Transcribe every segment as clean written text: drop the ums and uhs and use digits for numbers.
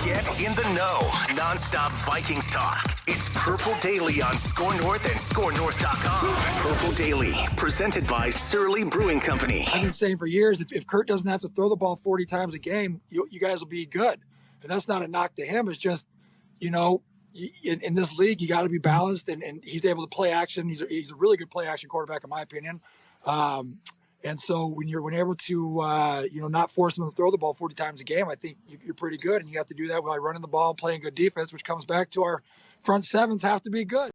Get in the know. Non-stop Vikings talk. It's Purple Daily on Score North and ScoreNorth.com. Purple Daily, presented by Surly Brewing Company. I've been saying for years, if Kirk doesn't have to throw the ball 40 times a game, you guys will be good. And that's not a knock to him. It's just, in this league, you got to be balanced, and he's able to play action. He's a really good play action quarterback, in my opinion. And so when you're able to, not force him to throw the ball 40 times a game, I think you're pretty good. And you have to do that by running the ball and playing good defense, which comes back to our front sevens have to be good.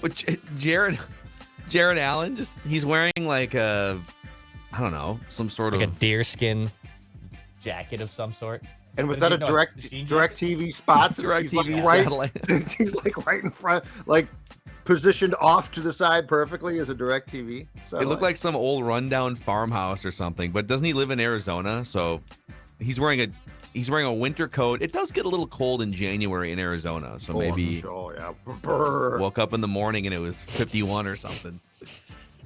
Which Jared Allen, he's wearing like some sort of a deerskin jacket of some sort. And was that a direct TV spot? Direct TV satellite. He's like right in front, like positioned off to the side perfectly as a direct TV satellite. It looked like some old rundown farmhouse or something, but doesn't he live in Arizona? So he's wearing a winter coat. It does get a little cold in January in Arizona, so maybe woke up in the morning and it was 51 or something.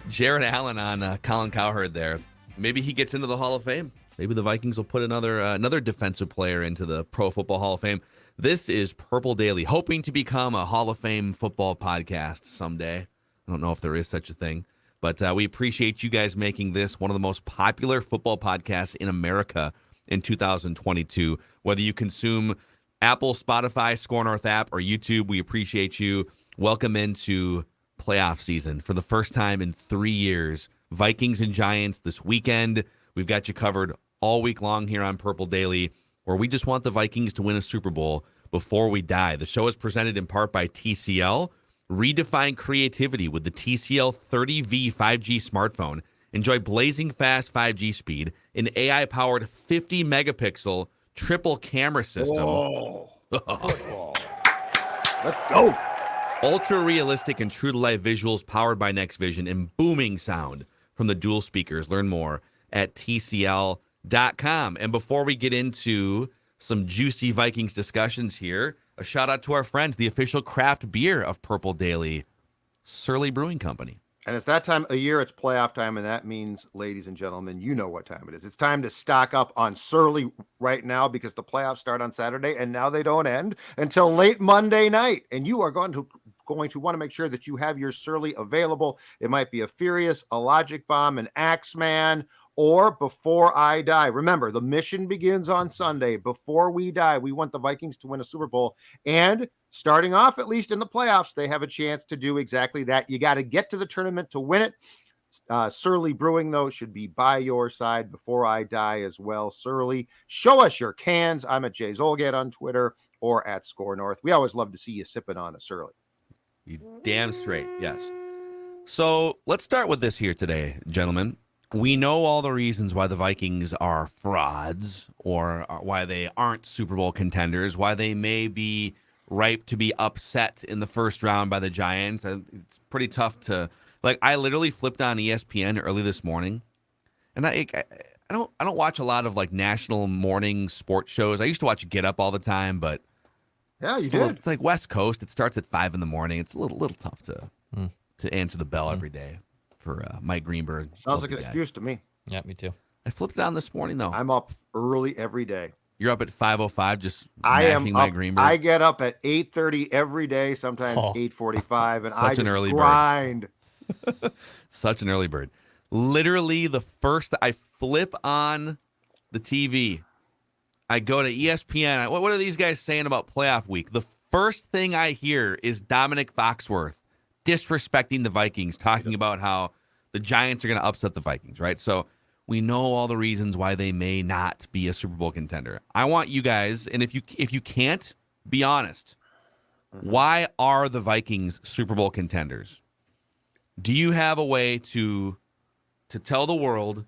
Jared Allen on Colin Cowherd there. Maybe he gets into the Hall of Fame. Maybe the Vikings will put another defensive player into the Pro Football Hall of Fame. This is Purple Daily, hoping to become a Hall of Fame football podcast someday. I don't know if there is such a thing, but we appreciate you guys making this one of the most popular football podcasts in America in 2022. Whether you consume Apple, Spotify, Score North app, or YouTube, we appreciate you. Welcome into playoff season for the first time in 3 years. Vikings and Giants this weekend. We've got you covered all week long here on Purple Daily, where we just want the Vikings to win a Super Bowl before we die. The show is presented in part by TCL. Redefine creativity with the TCL 30V 5G smartphone. Enjoy blazing fast 5G speed, an AI-powered 50-megapixel triple camera system. Oh. Let's go. Ultra-realistic and true-to-life visuals powered by Next Vision and booming sound from the dual speakers. Learn more at TCL.com. And before we get into some juicy Vikings discussions here, a shout out to our friends, the official craft beer of Purple Daily, Surly Brewing Company. And it's that time of year, it's playoff time, and that means, ladies and gentlemen, you know what time it is. It's time to stock up on Surly right now because the playoffs start on Saturday, and now they don't end until late Monday night. And you are going to want to make sure that you have your Surly available. It might be a Furious, a Logic Bomb, an Axeman, or Before I Die. Remember, the mission begins on Sunday. Before we die, we want the Vikings to win a Super Bowl. And starting off, at least in the playoffs, they have a chance to do exactly that. You got to get to the tournament to win it. Surly Brewing, though, should be by your side. Before I Die as well. Surly, show us your cans. I'm at Jay Zolgad on Twitter or at Score North. We always love to see you sipping on a Surly. You damn straight, yes. So let's start with this here today, gentlemen. We know all the reasons why the Vikings are frauds or why they aren't Super Bowl contenders, why they may be ripe to be upset in the first round by the Giants. It's pretty tough to I literally flipped on ESPN early this morning, and I don't watch a lot of national morning sports shows. I used to watch Get Up all the time, but yeah, you did. It's like West Coast. It starts at 5 a.m. It's a little tough to answer the bell every day. For Mike Greenberg. Sounds like an excuse to me. Yeah, me too. I flipped it on this morning, though. I'm up early every day. You're up at 5:05, just mashing Mike Greenberg. I get up at 8:30 every day, sometimes 8:45, and I just grind. Such an early bird. Literally, the first I flip on the TV, I go to ESPN. What are these guys saying about playoff week? The first thing I hear is Dominic Foxworth disrespecting the Vikings, talking about how the Giants are going to upset the Vikings, right? So we know all the reasons why they may not be a Super Bowl contender. I want you guys, and if you can't, be honest. Why are the Vikings Super Bowl contenders? Do you have a way to tell the world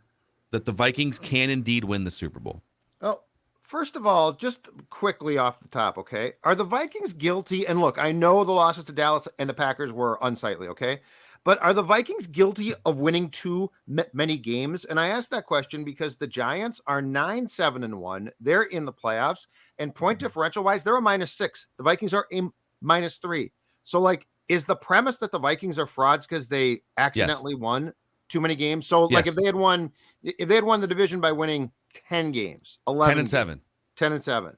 that the Vikings can indeed win the Super Bowl? Oh, first of all, just quickly off the top, okay? Are the Vikings guilty? And look, I know the losses to Dallas and the Packers were unsightly, okay? But are the Vikings guilty of winning too many games? And I ask that question because the Giants are 9-7-1. They're in the playoffs. And point differential-wise, they're a -6. The Vikings are a -3. So, is the premise that the Vikings are frauds because they accidentally won too many games. So like Yes. if they had won the division by winning 10 games, 11 10-7. 10-7,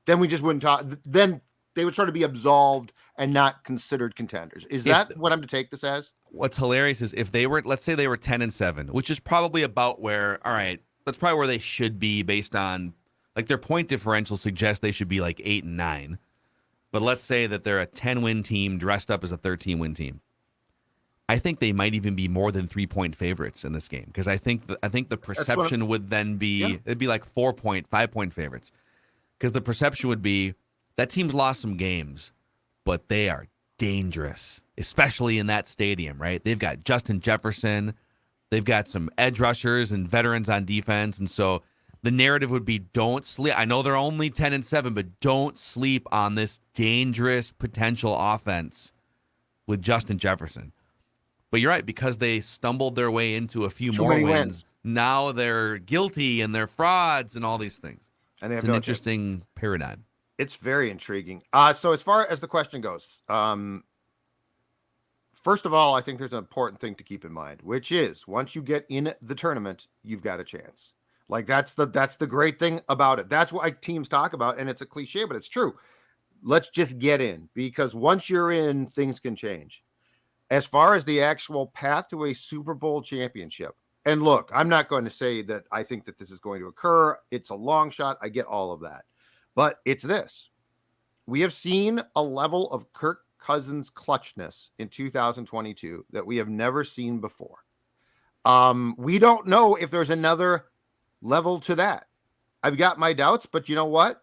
then we just wouldn't talk. Then they would sort of be absolved and not considered contenders. Is that what I'm to take this as? What's hilarious is if they were, let's say they were 10-7, which is probably about where, all right, that's probably where they should be based on, like, their point differential suggests they should be like 8-9. But let's say that they're a 10-win team dressed up as a 13-win team. I think they might even be more than 3-point favorites in this game, because I think the perception would then be it'd be like 4-point, 5-point favorites, because the perception would be that team's lost some games, but they are dangerous, especially in that stadium, right? They've got Justin Jefferson, they've got some edge rushers and veterans on defense, and so the narrative would be don't sleep. I know they're only 10-7, but don't sleep on this dangerous potential offense with Justin Jefferson. But you're right, because they stumbled their way into a few more wins. Now they're guilty and they're frauds and all these things. And they have it's an interesting paradigm. It's very intriguing. So as far as the question goes, first of all, I think there's an important thing to keep in mind, which is once you get in the tournament, you've got a chance. Like that's the great thing about it. That's what teams talk about, and it's a cliche, but it's true. Let's just get in, because once you're in, things can change. As far as the actual path to a Super Bowl championship, and look, I'm not going to say that I think that this is going to occur. It's a long shot. I get all of that. But it's this. We have seen a level of Kirk Cousins clutchness in 2022 that we have never seen before. We don't know if there's another level to that. I've got my doubts, but you know what?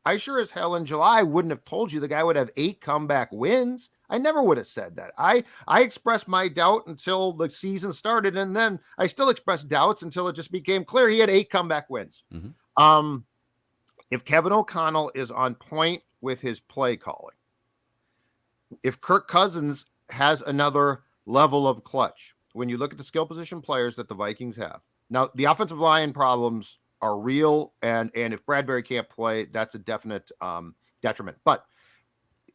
I sure as hell in July wouldn't have told you the guy would have 8 comeback wins. I never would have said that. I expressed my doubt until the season started, and then I still expressed doubts until it just became clear he had 8 comeback wins. Mm-hmm. If Kevin O'Connell is on point with his play calling, if Kirk Cousins has another level of clutch, when you look at the skill position players that the Vikings have, now the offensive line problems are real, and if Bradbury can't play, that's a definite detriment. But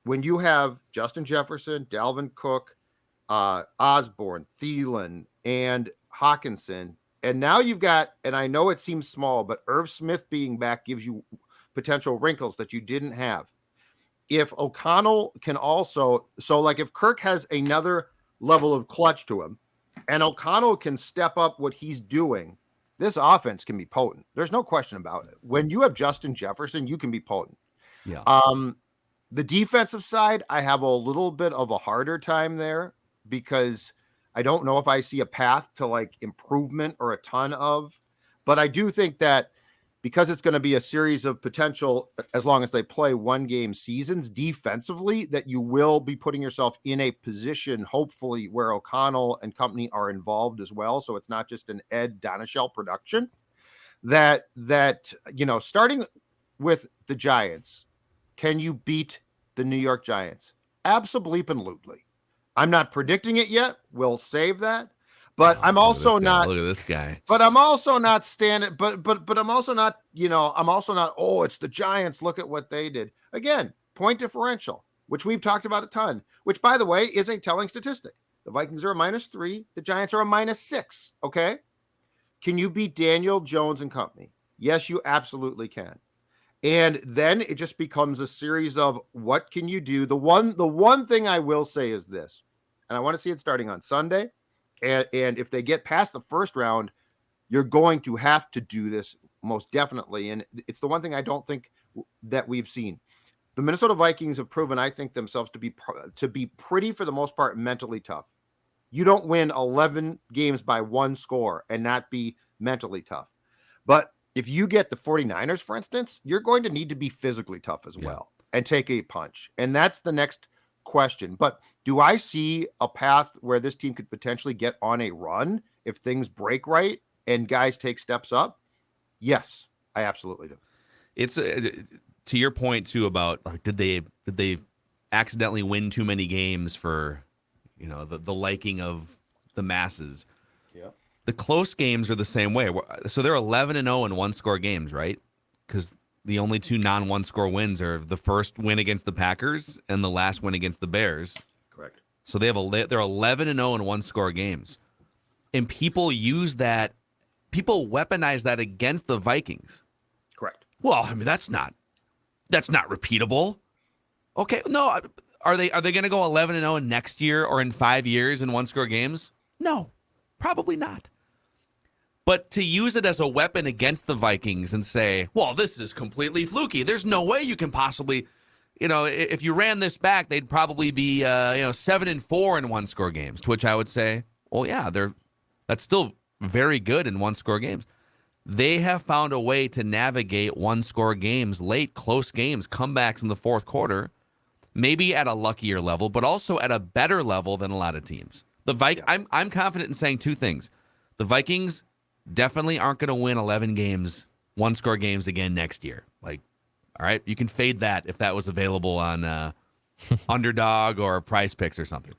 when you have Justin Jefferson, Dalvin Cook, Osborne, Thielen, and Hawkinson, and now you've got, and I know it seems small, but Irv Smith being back gives you potential wrinkles that you didn't have. If O'Connell can also, so like if Kirk has another level of clutch to him, and O'Connell can step up what he's doing, this offense can be potent. There's no question about it. When you have Justin Jefferson, you can be potent. Yeah. The defensive side, I have a little bit of a harder time there because I don't know if I see a path to like improvement or a ton of, but I do think that because it's going to be a series of potential, as long as they play 1-game seasons defensively, that you will be putting yourself in a position, hopefully, where O'Connell and company are involved as well. So it's not just an Ed Donashell production that, starting with the Giants, can you beat the New York Giants? Absolutely. I'm not predicting it yet. We'll save that. But I'm also not. Look at this guy. But I'm also not standing. But I'm also not. I'm also not. Oh, it's the Giants. Look at what they did. Again, point differential, which we've talked about a ton. Which, by the way, is a telling statistic. The Vikings are a -3. The Giants are a -6. Okay. Can you beat Daniel Jones and company? Yes, you absolutely can. And then it just becomes a series of what can you do? The one thing I will say is this, and I want to see it starting on Sunday. And if they get past the first round, you're going to have to do this most definitely. And it's the one thing I don't think that we've seen. The Minnesota Vikings have proven, I think, themselves to be pretty, for the most part, mentally tough. You don't win 11 games by 1 score and not be mentally tough. But if you get the 49ers, for instance, you're going to need to be physically tough as well and take a punch. And that's the next question. But do I see a path where this team could potentially get on a run if things break right and guys take steps up? Yes, I absolutely do. It's to your point too about like, did they accidentally win too many games for the liking of the masses? Yeah. The close games are the same way. So they're 11-0 in 1-score games, right? Because the only 2 non-1-score wins are the first win against the Packers and the last win against the Bears. Correct. So they're 11-0 in 1-score games. And people weaponize that against the Vikings. Correct. Well, I mean, that's not repeatable. Okay, no, are they going to go 11-0 next year or in 5 years in one-score games? No, probably not. But to use it as a weapon against the Vikings and say, well, this is completely fluky. There's no way you can possibly, if you ran this back, they'd probably be 7-4 in one-score games. To which I would say, well, yeah, that's still very good in one-score games. They have found a way to navigate one-score games, late, close games, comebacks in the fourth quarter, maybe at a luckier level, but also at a better level than a lot of teams. I'm confident in saying two things. The Vikings definitely aren't going to win 11 games, one-score games again next year. Like, all right, you can fade that if that was available on Underdog or Price Picks or something.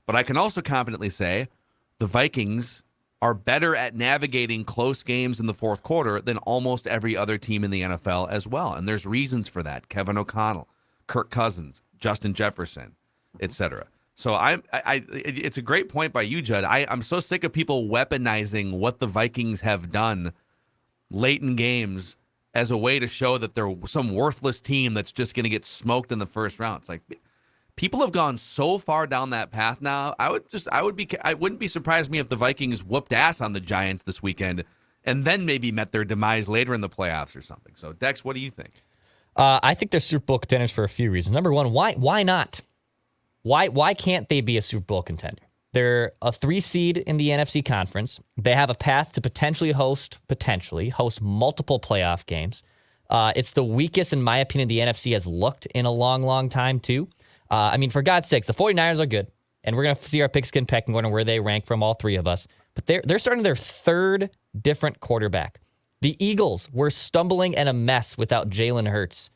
But I can also confidently say the Vikings are better at navigating close games in the fourth quarter than almost every other team in the NFL as well. And there's reasons for that. Kevin O'Connell, Kirk Cousins, Justin Jefferson, etc. So it's a great point by you, Judd. I'm so sick of people weaponizing what the Vikings have done late in games as a way to show that they're some worthless team that's just going to get smoked in the first round. It's like people have gone so far down that path now. I wouldn't be surprised me if the Vikings whooped ass on the Giants this weekend and then maybe met their demise later in the playoffs or something. So Dex, what do you think? I think they're Super Bowl contenders for a few reasons. Number one, why not? Why can't they be a Super Bowl contender? They're a 3 seed in the NFC conference. They have a path to potentially host multiple playoff games. It's the weakest, in my opinion, the NFC has looked in a long, long time, too. I mean, for God's sakes, the 49ers are good, and we're going to see our Pigskin Pecking order where they rank from all three of us. But they're starting their third different quarterback. The Eagles were stumbling and a mess without Jalen Hurts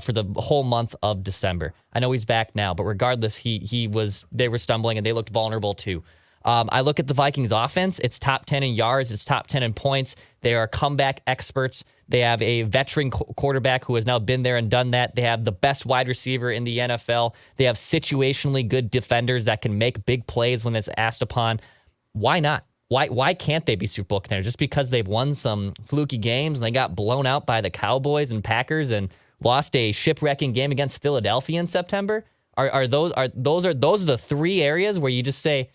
for the whole month of December. I know he's back now, but regardless, they were stumbling and they looked vulnerable too. I look at the Vikings offense. It's top 10 in yards. It's top 10 in points. They are comeback experts. They have a veteran quarterback who has now been there and done that. They have the best wide receiver in the NFL. They have situationally good defenders that can make big plays when it's asked upon. Why not? Why can't they be Super Bowl contenders? Just because they've won some fluky games and they got blown out by the Cowboys and Packers and lost a shipwrecking game against Philadelphia in September? Are those the three areas where you just say,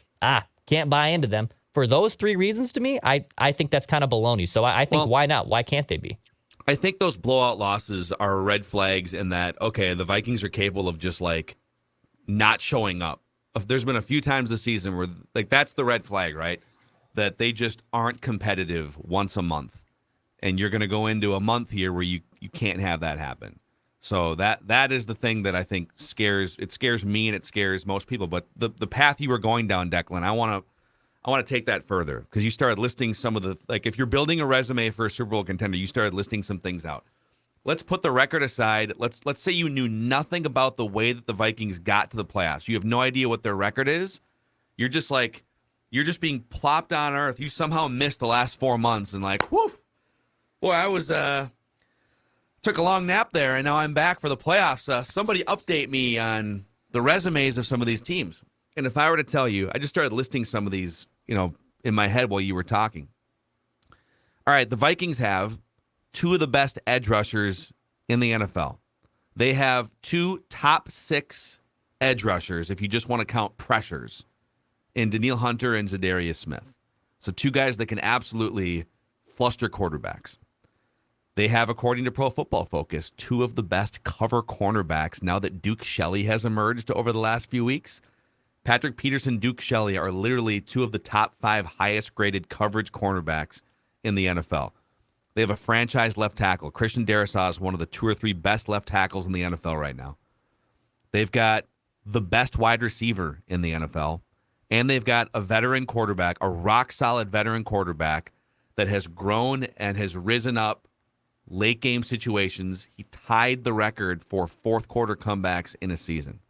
can't buy into them? For those three reasons, to me, I think that's kind of baloney. So I think, why not? Why can't they be? I think those blowout losses are red flags in that, okay, the Vikings are capable of just like not showing up. There's been a few times this season where like that's the red flag, right? That they just aren't competitive once a month. And you're going to go into a month here where you can't have that happen. So that is the thing that I think scares me and it scares most people. But the path you were going down, Declan, I want to take that further because you started listing some of the, like if you're building a resume for a Super Bowl contender, you started listing some things out. Let's put the record aside. Let's say you knew nothing about the way that the Vikings got to the playoffs. You have no idea what their record is. You're just being plopped on earth. You somehow missed the last 4 months and like, woof. Boy, I was took a long nap there, and now I'm back for the playoffs. Somebody update me on the resumes of some of these teams. And if I were to tell you, I just started listing some of these, in my head while you were talking. All right, the Vikings have 2 of the best edge rushers in the NFL. They have 2 top 6 edge rushers, if you just want to count pressures, in Danielle Hunter and Zadarius Smith. So 2 guys that can absolutely fluster quarterbacks. They have, according to Pro Football Focus, 2 of the best cover cornerbacks now that Duke Shelley has emerged over the last few weeks. Patrick Peterson, Duke Shelley are literally 2 of the top 5 highest graded coverage cornerbacks in the NFL. They have a franchise left tackle. Christian Darrisaw is one of the 2 or 3 best left tackles in the NFL right now. They've got the best wide receiver in the NFL. And they've got a veteran quarterback, a rock-solid veteran quarterback that has grown and has risen up late game situations. He tied the record for fourth quarter comebacks in a season.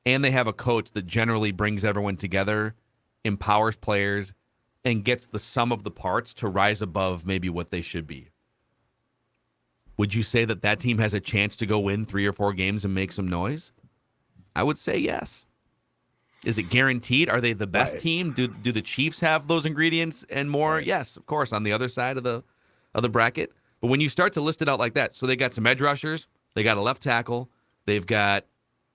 And they have a coach that generally brings everyone together, empowers players, and gets the sum of the parts to rise above maybe what they should be. Would you say that team has a chance to go win 3 or 4 games and make some noise? I would say yes. Is it guaranteed? Are they the best team? Do the Chiefs have those ingredients and more? Right. Yes, of course, on the other side of the bracket. But when you start to list it out like that, so they got some edge rushers, they got a left tackle, they've got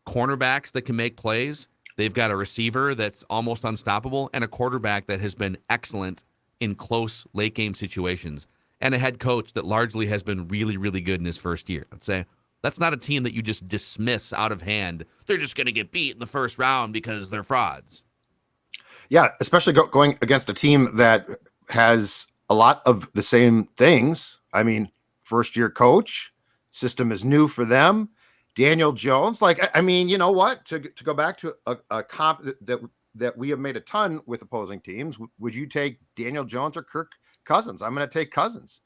cornerbacks that can make plays, they've got a receiver that's almost unstoppable, and a quarterback that has been excellent in close late game situations, and a head coach that largely has been really, really good in his first year. I'd say that's not a team that you just dismiss out of hand. They're just going to get beat in the first round because they're frauds. Yeah, especially going against a team that has a lot of the same things. I mean, first-year coach, system is new for them. Daniel Jones, you know what? To go back to a comp that we have made a ton with opposing teams, would you take Daniel Jones or Kirk Cousins? I'm going to take Cousins.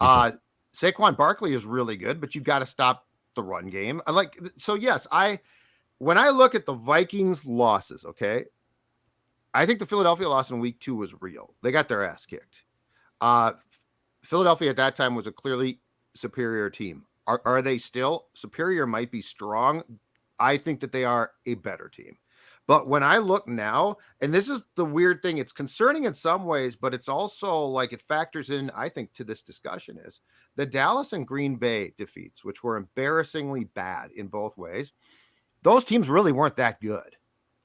Saquon Barkley is really good, but you've got to stop the run game. When I look at the Vikings losses, okay, I think the Philadelphia loss in week 2 was real. They got their ass kicked. Philadelphia at that time was a clearly superior team. Are they still? Superior might be strong. I think that they are a better team. But when I look now, and this is the weird thing, it's concerning in some ways, but it's also like it factors in, I think, to this discussion is the Dallas and Green Bay defeats, which were embarrassingly bad in both ways. Those teams really weren't that good.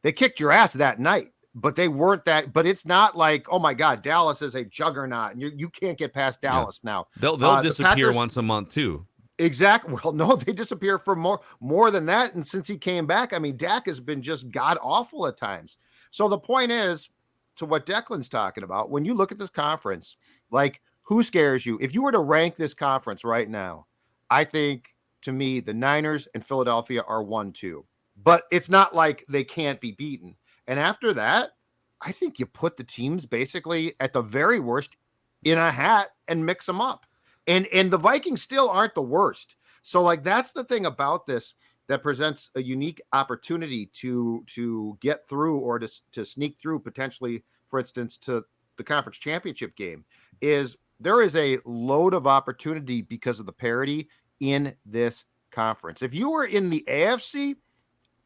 They kicked your ass that night, but they weren't that. But it's not like, oh my God, Dallas is a juggernaut, and you can't get past Dallas now. They'll disappear once a month too. Exactly. Well, no, they disappear for more than that. And since he came back, I mean, Dak has been just god awful at times. So the point is, to what Declan's talking about, when you look at this conference, like who scares you? If you were to rank this conference right now, I think to me, the Niners and Philadelphia are 1-2, but it's not like they can't be beaten. And after that, I think you put the teams basically at the very worst in a hat and mix them up. And the Vikings still aren't the worst. So that's the thing about this that presents a unique opportunity to get through or to sneak through potentially, for instance, to the conference championship game, is there is a load of opportunity because of the parity in this conference. If you were in the AFC,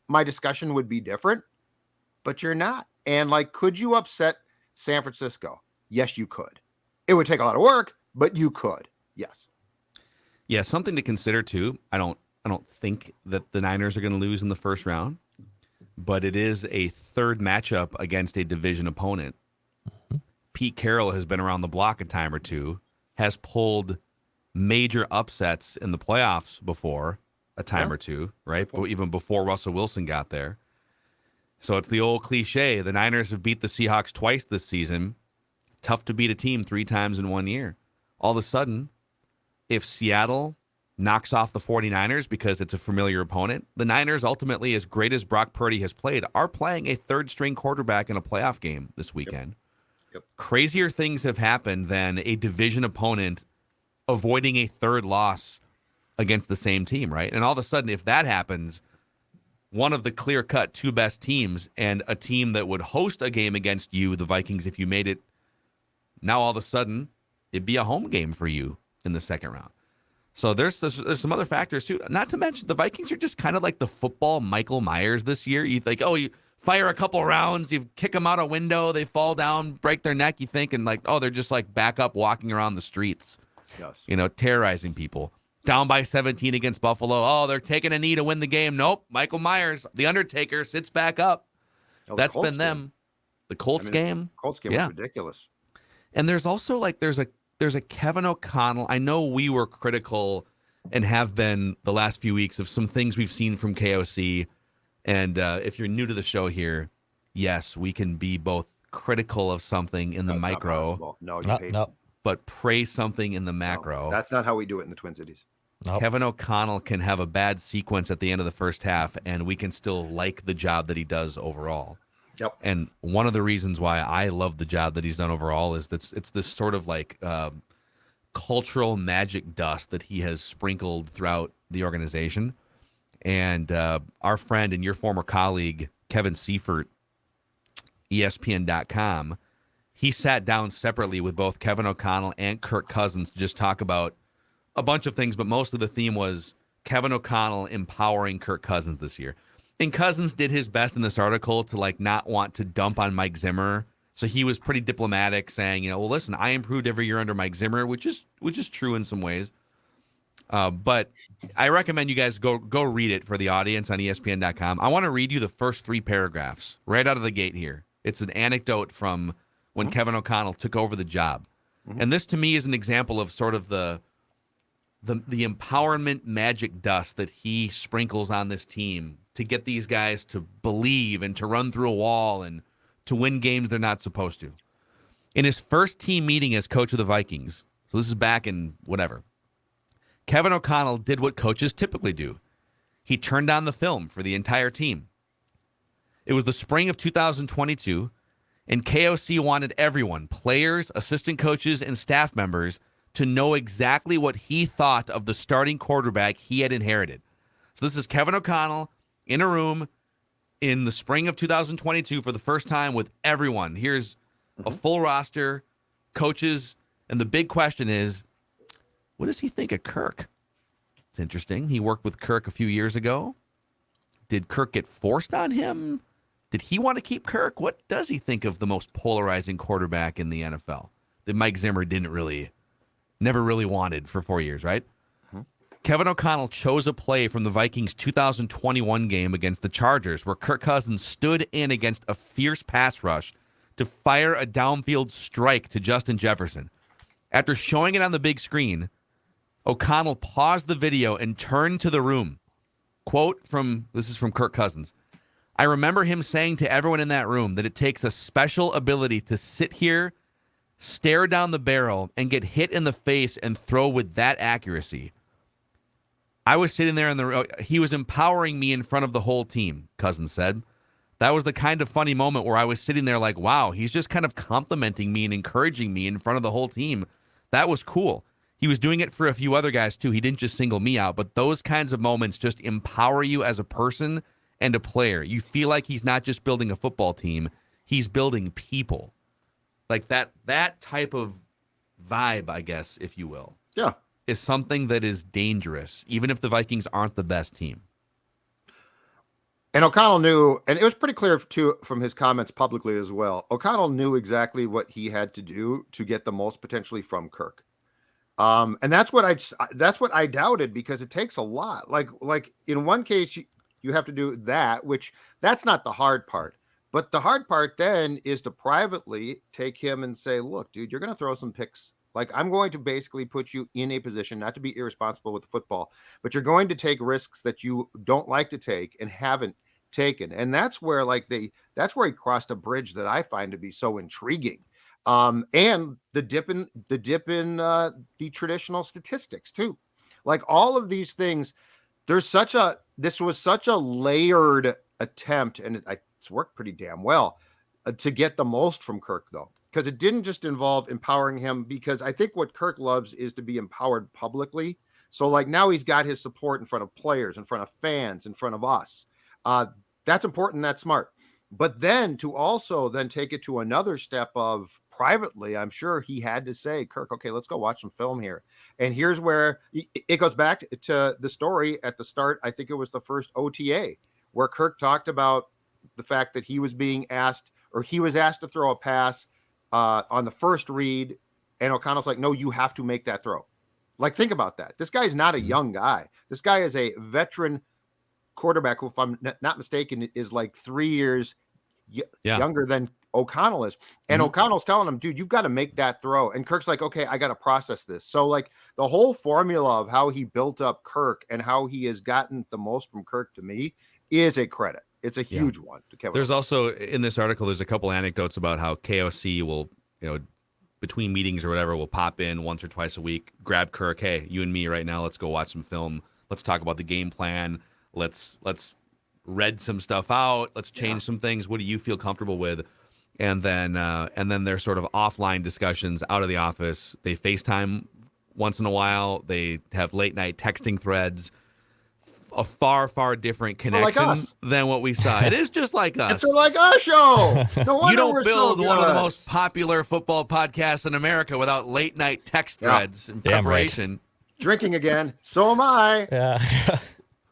my discussion would be different, but you're not. And could you upset San Francisco? Yes, you could. It would take a lot of work, but you could. Yes. Yeah, something to consider too. I don't think that the Niners are going to lose in the first round, but it is a third matchup against a division opponent. Pete Carroll has been around the block a time or two, has pulled major upsets in the playoffs before a time or two, right? But even before Russell Wilson got there. So it's the old cliche. The Niners have beat the Seahawks twice this season. Tough to beat a team 3 times in 1 year. All of a sudden, if Seattle knocks off the 49ers because it's a familiar opponent, the Niners ultimately, as great as Brock Purdy has played, are playing a third-string quarterback in a playoff game this weekend. Yep. Crazier things have happened than a division opponent avoiding a third loss against the same team, right? And all of a sudden, if that happens, one of the clear-cut 2 best teams and a team that would host a game against you, the Vikings, if you made it, now all of a sudden, it'd be a home game for you in the second round. So there's some other factors too. Not to mention the Vikings are just kind of like the football Michael Myers this year. You think, you fire a couple rounds, you kick them out a window, they fall down, break their neck. You think, and they're just back up walking around the streets, yes, terrorizing people. Down by 17 against Buffalo. Oh, they're taking a knee to win the game. Nope. Michael Myers, the Undertaker, sits back up. That's been them. The Colts game. Colts game was ridiculous. And there's also there's a Kevin O'Connell. I know we were critical and have been the last few weeks of some things we've seen from KOC. And if you're new to the show here, yes, we can be both critical of something in the micro. No, but praise something in the macro. No, that's not how we do it in the Twin Cities. Nope. Kevin O'Connell can have a bad sequence at the end of the first half, and we can still like the job that he does overall. Yep. And one of the reasons why I love the job that he's done overall is that it's this sort of cultural magic dust that he has sprinkled throughout the organization. And our friend and your former colleague, Kevin Seifert, ESPN.com, he sat down separately with both Kevin O'Connell and Kirk Cousins to just talk about a bunch of things, but mostly the theme was Kevin O'Connell empowering Kirk Cousins this year. And Cousins did his best in this article to like not want to dump on Mike Zimmer. So he was pretty diplomatic, saying, well, listen, I improved every year under Mike Zimmer, which is true in some ways. But I recommend you guys go read it for the audience on ESPN.com. I want to read you the first 3 paragraphs right out of the gate here. It's an anecdote from when Kevin O'Connell took over the job. And this to me is an example of sort of the empowerment magic dust that he sprinkles on this team to get these guys to believe and to run through a wall and to win games they're not supposed to. In his first team meeting as coach of the Vikings, so this is back in whatever, Kevin O'Connell did what coaches typically do. He turned on the film for the entire team. It was the spring of 2022, and KOC wanted everyone, players, assistant coaches, and staff members, to know exactly what he thought of the starting quarterback he had inherited. So this is Kevin O'Connell in a room in the spring of 2022 for the first time with everyone. Here's a full roster, coaches, and the big question is, what does he think of Kirk? It's interesting. He worked with Kirk a few years ago. Did Kirk get forced on him? Did he want to keep Kirk? What does he think of the most polarizing quarterback in the NFL that Mike Zimmer never really wanted for 4 years, right? Kevin O'Connell chose a play from the Vikings' 2021 game against the Chargers where Kirk Cousins stood in against a fierce pass rush to fire a downfield strike to Justin Jefferson. After showing it on the big screen, O'Connell paused the video and turned to the room. Quote this is from Kirk Cousins. I remember him saying to everyone in that room that it takes a special ability to sit here, stare down the barrel, and get hit in the face and throw with that accuracy. I was sitting there he was empowering me in front of the whole team, Cousins said. That was the kind of funny moment where I was sitting there like, wow, he's just kind of complimenting me and encouraging me in front of the whole team. That was cool. He was doing it for a few other guys too. He didn't just single me out, but those kinds of moments just empower you as a person and a player. You feel like he's not just building a football team, he's building people. Like that type of vibe, I guess, if you will. Yeah. Is something that is dangerous, even if the Vikings aren't the best team. And O'Connell knew, and it was pretty clear too from his comments publicly as well. O'Connell knew exactly what he had to do to get the most potentially from Kirk. And that's what I doubted, because it takes a lot. Like in one case, you have to do that, which that's not the hard part. But the hard part then is to privately take him and say, look, dude, you're going to throw some picks. Like, I'm going to basically put you in a position not to be irresponsible with the football, but you're going to take risks that you don't like to take and haven't taken. And that's where that's where he crossed a bridge that I find to be so intriguing. And the dip in the traditional statistics too. Like all of these things, this was such a layered attempt, and it's worked pretty damn well to get the most from Kirk though. Because it didn't just involve empowering him, because I think what Kirk loves is to be empowered publicly. So like now he's got his support in front of players, in front of fans, in front of us. That's important. That's smart. But then to also then take it to another step of privately, I'm sure he had to say, Kirk, okay, let's go watch some film here. And here's where it goes back to the story at the start. I think it was the first OTA where Kirk talked about the fact that he was asked to throw a pass on the first read, and O'Connell's like, no, you have to make that throw. Like, think about that. This guy's not a young guy. This guy is a veteran quarterback who, if I'm not mistaken, is like 3 years younger than O'Connell is. And O'Connell's telling him, dude, you've got to make that throw. And Kirk's like, okay, I got to process this. So like the whole formula of how he built up Kirk and how he has gotten the most from Kirk, to me, is a credit. It's a huge one to Kevin. There's also in this article, there's a couple anecdotes about how KOC will, between meetings or whatever, will pop in once or twice a week, grab Kirk. Hey, you and me right now, let's go watch some film. Let's talk about the game plan. Let's read some stuff out. Let's change some things. What do you feel comfortable with? And then there's sort of offline discussions out of the office. They FaceTime once in a while. They have late night texting threads. A far, far different connection than what we saw. It is just like us. It's like our show. No wonder you don't we're build so one of the most popular football podcasts in America without late night text threads and preparation. Right. Drinking again. So am I. Yeah.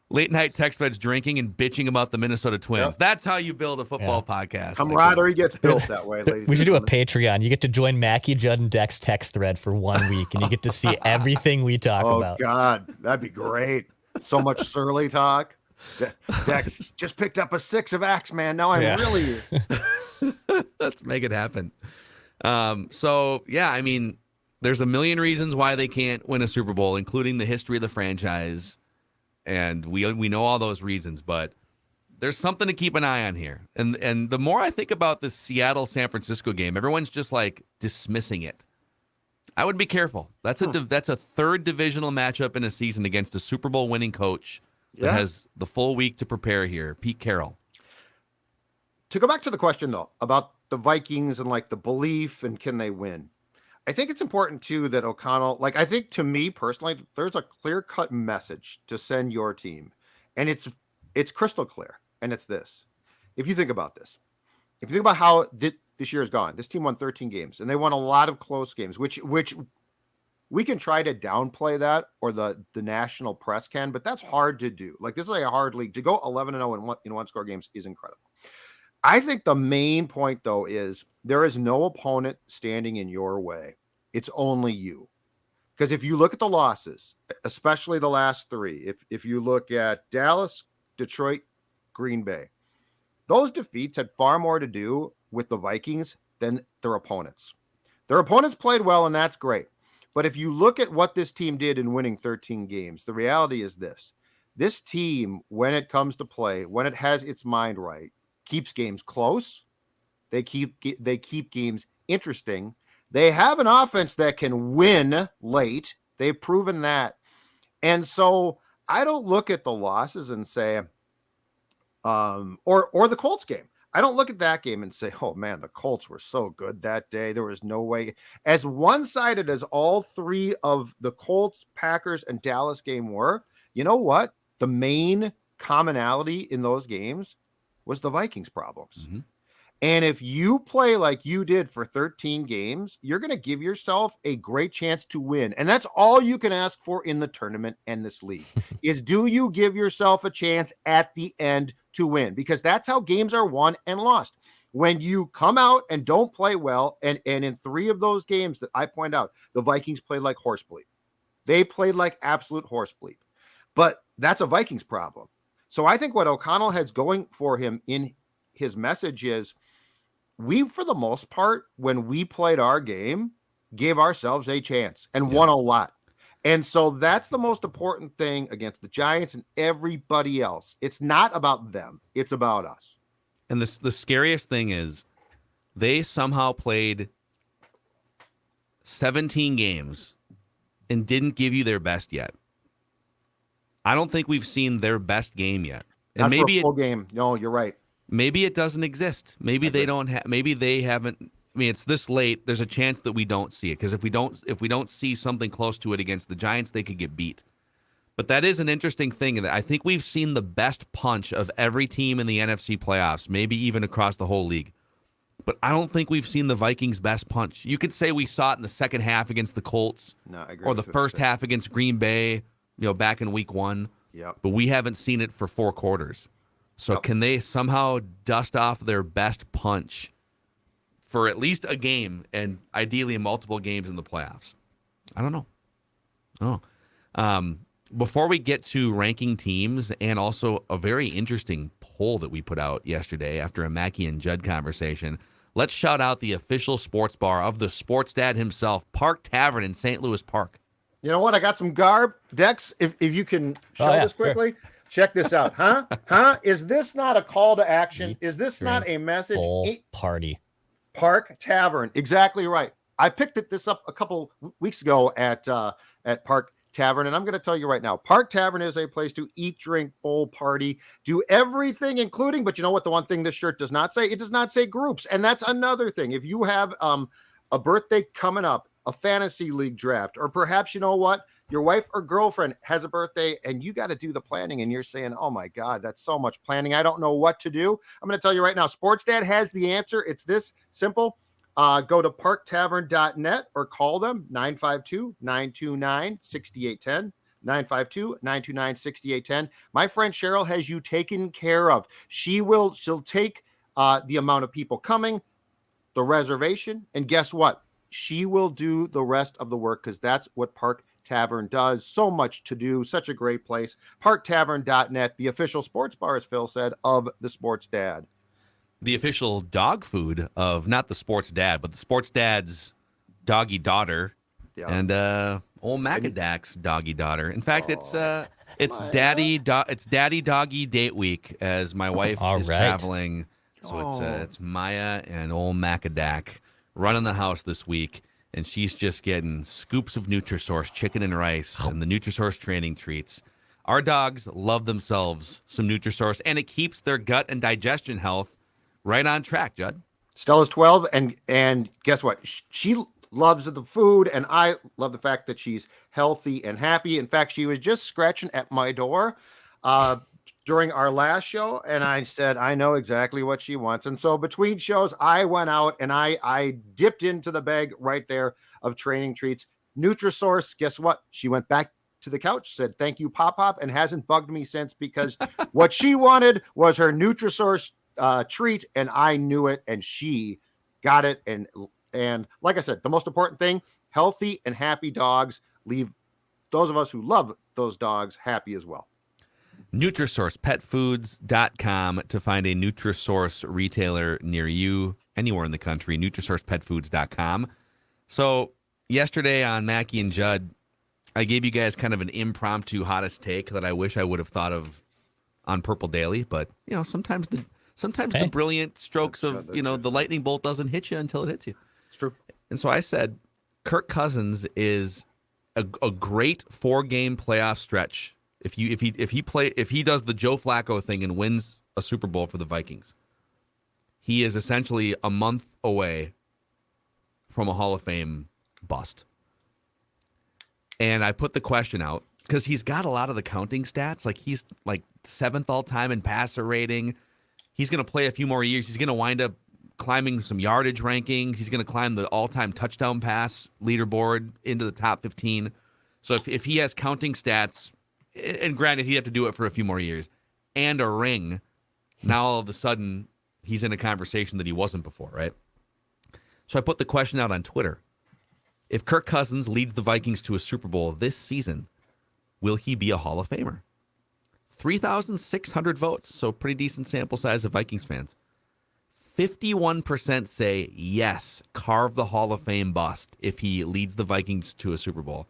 Late night text threads drinking and bitching about the Minnesota Twins. Yep. That's how you build a football podcast. Camaraderie gets built that way, ladies. We should do a Patreon. You get to join Mackie, Judd, and Dex text thread for 1 week, and you get to see everything we talk about. Oh, God. That'd be great. So much Surly talk. Dex just picked up a 6 of Axeman. Now I'm really... Let's make it happen. So, yeah, I mean, there's a million reasons why they can't win a Super Bowl, including the history of the franchise. And we know all those reasons, but there's something to keep an eye on here. And the more I think about the Seattle-San Francisco game, everyone's just like dismissing it. I would be careful. That's a third divisional matchup in a season against a Super Bowl winning coach that has the full week to prepare here, Pete Carroll. To go back to the question, though, about the Vikings and like the belief and can they win? I think it's important, too, that O'Connell, I think to me personally, there's a clear-cut message to send your team. And it's crystal clear. And it's this. If you think about this, if you think about how this year has gone, this team won 13 games. And they won a lot of close games, which we can try to downplay that, or the national press can, but that's hard to do. Like, this is a hard league. To go 11-0 in one-score games is incredible. I think the main point, though, is there is no opponent standing in your way. It's only you. Because if you look at the losses, especially the last 3, if you look at Dallas, Detroit, Green Bay, those defeats had far more to do with the Vikings than their opponents. Their opponents played well, and that's great. But if you look at what this team did in winning 13 games, the reality is this. This team, when it comes to play, when it has its mind right, keeps games close. They keep games interesting. They have an offense that can win late. They've proven that. And so I don't look at the losses and say, or the Colts game. I don't look at that game and say, oh man, the Colts were so good that day. There was no way. As one-sided as all 3 of the Colts, Packers, and Dallas game were, you know what? The main commonality in those games was the Vikings' problems. Mm-hmm. And if you play like you did for 13 games, you're going to give yourself a great chance to win. And that's all you can ask for in the tournament and this league is, do you give yourself a chance at the end to win? Because that's how games are won and lost. When you come out and don't play well, and in 3 of those games that I point out, the Vikings played like horse bleep. They played like absolute horse bleep. But that's a Vikings problem. So I think what O'Connell has going for him in his message is, we, for the most part, when we played our game, gave ourselves a chance and won a lot. And so that's the most important thing against the Giants and everybody else. It's not about them. It's about us. And the scariest thing is they somehow played 17 games and didn't give you their best yet. I don't think we've seen their best game yet. And not maybe for a full game. No, you're right. Maybe it doesn't exist. Maybe they don't have. Maybe they haven't. I mean, it's this late. There's a chance that we don't see it, because if we don't see something close to it against the Giants, they could get beat. But that is an interesting thing. That I think we've seen the best punch of every team in the NFC playoffs, maybe even across the whole league. But I don't think we've seen the Vikings' best punch. You could say we saw it in the second half against the Colts, or the first half against Green Bay, back in week 1. Yep. But we haven't seen it for 4 quarters. So can they somehow dust off their best punch for at least a game, and ideally multiple games in the playoffs? I don't know. Before we get to ranking teams, and also a very interesting poll that we put out yesterday after a Mackie and Judd conversation, let's shout out the official sports bar of the sports dad himself, Park Tavern in St. Louis Park. You know what? I got some garb. Dex, if you can show this quickly. Sure. Check this out. Huh? Is this not a call to action? Is this not a message? Party. Park Tavern. Exactly right. I picked this up a couple weeks ago at Park Tavern, and I'm going to tell you right now, Park Tavern is a place to eat, drink, bowl, party, do everything, including, but you know what? The one thing this shirt does not say? It does not say groups. And that's another thing. If you have a birthday coming up, a fantasy league draft, or perhaps, you know what? Your wife or girlfriend has a birthday and you got to do the planning, and you're saying, oh my God, that's so much planning. I don't know what to do. I'm going to tell you right now, Sports Dad has the answer. It's this simple. Go to parktavern.net or call them 952-929-6810, 952-929-6810. My friend Cheryl has you taken care of. She'll take the amount of people coming, the reservation, and guess what? She will do the rest of the work because that's what Park Tavern does. So much to do, such a great place. ParkTavern.net, the official sports bar, as Phil said, of the Sports Dad. The official dog food of not the Sports Dad, but the Sports Dad's doggy daughter, and old Macadac's doggy daughter. In fact, it's Daddy Doggy Date Week as my wife is traveling. So it's Maya and old Macadac running the house this week, and she's just getting scoops of Nutrisource chicken and rice and the Nutrisource training treats. Our dogs love themselves some Nutrisource, and it keeps their gut and digestion health right on track, Judd. Stella's 12, and guess what? She loves the food, and I love the fact that she's healthy and happy. In fact, she was just scratching at my door during our last show, and I said, I know exactly what she wants. And so between shows, I went out and I dipped into the bag right there of training treats. Nutrisource, guess what? She went back to the couch, said, thank you, Pop, and hasn't bugged me since, because what she wanted was her Nutrisource treat, and I knew it, and she got it. And like I said, the most important thing, healthy and happy dogs leave those of us who love those dogs happy as well. NutrisourcePetFoods.com to find a Nutrisource retailer near you, anywhere in the country. NutrisourcePetFoods.com. So yesterday on Mackie and Judd, I gave you guys kind of an impromptu hottest take that I wish I would have thought of on Purple Daily, but sometimes the brilliant strokes of the lightning bolt doesn't hit you until it hits you. It's true. And so I said, Kirk Cousins is a great 4-game playoff stretch. If he does the Joe Flacco thing and wins a Super Bowl for the Vikings, he is essentially a month away from a Hall of Fame bust. And I put the question out because he's got a lot of the counting stats. Like he's like 7th all time in passer rating. He's going to play a few more years. He's going to wind up climbing some yardage rankings. He's going to climb the all-time touchdown pass leaderboard into the top 15. So if he has counting stats, and granted, he'd have to do it for a few more years, and a ring, now all of a sudden he's in a conversation that he wasn't before, right? So I put the question out on Twitter. If Kirk Cousins leads the Vikings to a Super Bowl this season, will he be a Hall of Famer? 3,600 votes, so pretty decent sample size of Vikings fans. 51% say yes, carve the Hall of Fame bust if he leads the Vikings to a Super Bowl.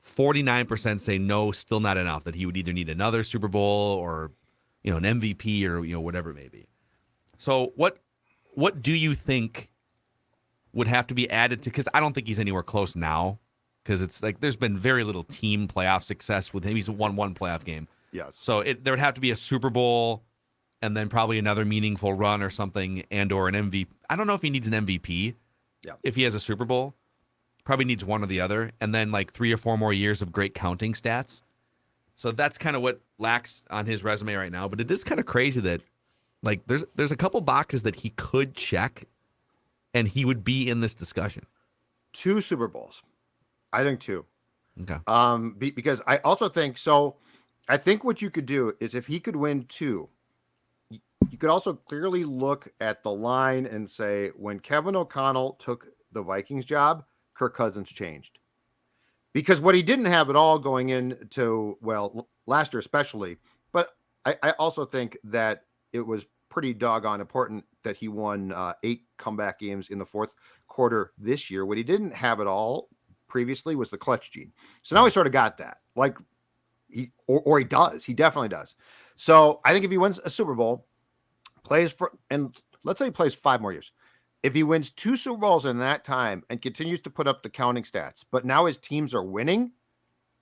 49% say no, still not enough, that he would either need another Super Bowl or an MVP or whatever it may be. So what do you think would have to be added to, because I don't think he's anywhere close now, because it's like there's been very little team playoff success with him. He's won one playoff game. Yes. So there would have to be a Super Bowl and then probably another meaningful run or something, and or an MVP. I don't know if he needs an MVP. Yeah. If he has a Super Bowl, probably needs one or the other, and then like 3 or 4 more years of great counting stats. So that's kind of what lacks on his resume right now. But it is kind of crazy that like there's a couple boxes that he could check, and he would be in this discussion. 2 Super Bowls. I think 2. Okay. Because I also think so. I think what you could do is if he could win 2, you could also clearly look at the line and say, when Kevin O'Connell took the Vikings job, Kirk Cousins changed. Because what he didn't have at all going into, last year especially, but I also think that it was pretty doggone important that he won 8 comeback games in the fourth quarter this year. What he didn't have at all previously was the clutch gene. So now he sort of got that. Like he does. He definitely does. So I think if he wins a Super Bowl, plays for, and let's say he plays 5 more years. If he wins 2 Super Bowls in that time and continues to put up the counting stats, but now his teams are winning,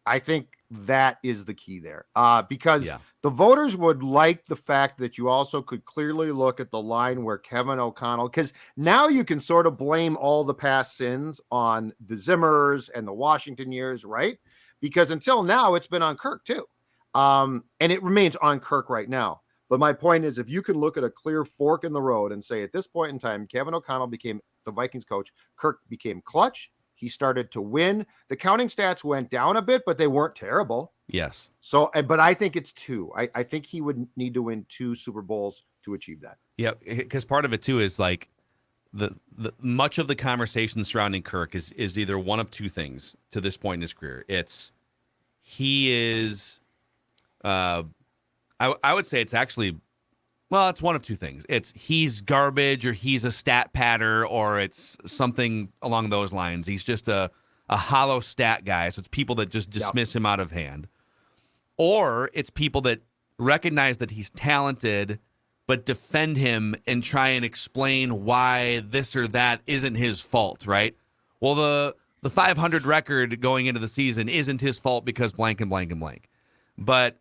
I think that is the key there. Because the voters would like the fact that you also could clearly look at the line where Kevin O'Connell, because now you can sort of blame all the past sins on the Zimmers and the Washington years, right? Because until now, it's been on Kirk too. And it remains on Kirk right now. But my point is, if you can look at a clear fork in the road and say, at this point in time, Kevin O'Connell became the Vikings coach, Kirk became clutch, he started to win. The counting stats went down a bit, but they weren't terrible. Yes. So, but I think it's 2. I think he would need to win 2 Super Bowls to achieve that. Yeah, because part of it too is like the much of the conversation surrounding Kirk is either one of two things to this point in his career. He is, I would say it's actually, well, it's one of two things. It's he's garbage, or he's a stat patter, or it's something along those lines. He's just a hollow stat guy. So it's people that just dismiss him out of hand. Or it's people that recognize that he's talented, but defend him and try and explain why this or that isn't his fault, right? Well, the 500 record going into the season isn't his fault because blank and blank and blank. But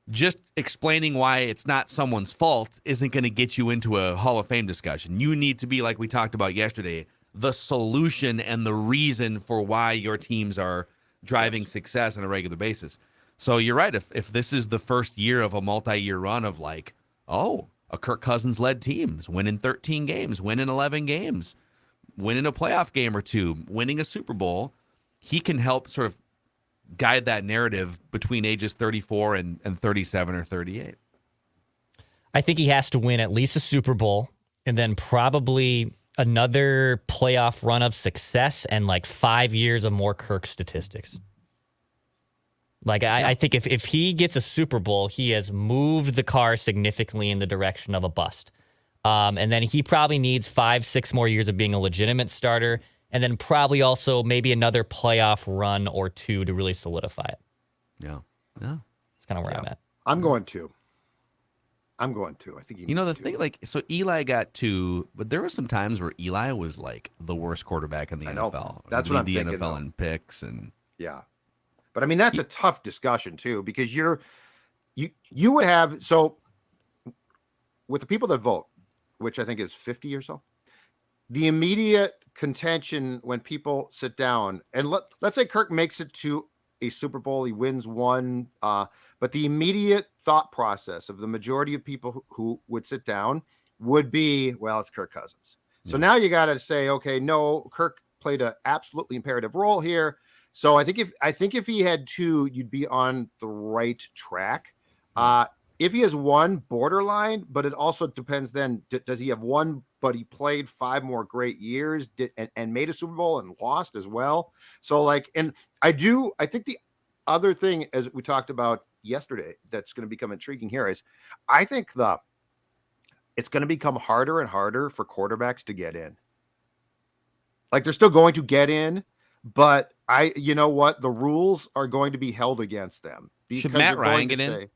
just explaining why it's not someone's fault isn't going to get you into a Hall of Fame discussion. You need to be, like we talked about yesterday, the solution and the reason for why your teams are driving success on a regular basis. So you're right. If this is the first year of a multi-year run of like, oh, a Kirk Cousins-led teams, winning 13 games, winning 11 games, winning a playoff game or two, winning a Super Bowl, he can help sort of guide that narrative between ages 34 and 37 or 38. I think he has to win at least a Super Bowl and then probably another playoff run of success and like 5 years of more Kirk statistics. Like, I think if he gets a Super Bowl, he has moved the car significantly in the direction of a bust. And then he probably needs 5-6 more years of being a legitimate starter, and then probably also maybe another playoff run or two to really solidify it. Yeah. That's kind of where I'm at. I'm going 2. I think you know the thing, like, so Eli got 2, but there were some times where Eli was like the worst quarterback in the NFL. That's what I'm thinking. The NFL in picks and But I mean, that's a tough discussion too, because you would have, so with the people that vote, which I think is 50 or so, the immediate contention when people sit down and let's say Kirk makes it to a Super Bowl, he wins one, but the immediate thought process of the majority of people who would sit down would be, well, it's Kirk Cousins. So now you got to say, okay, no, Kirk played an absolutely imperative role here. So I think if he had 2, you'd be on the right track. If he has 1, borderline, but it also depends then, does he have 1, but he played 5 more great years and made a Super Bowl and lost as well? So like, and I think the other thing, as we talked about yesterday, that's going to become intriguing here is I think it's going to become harder and harder for quarterbacks to get in. Like they're still going to get in, but you know what? The rules are going to be held against them. Should Matt Ryan get in?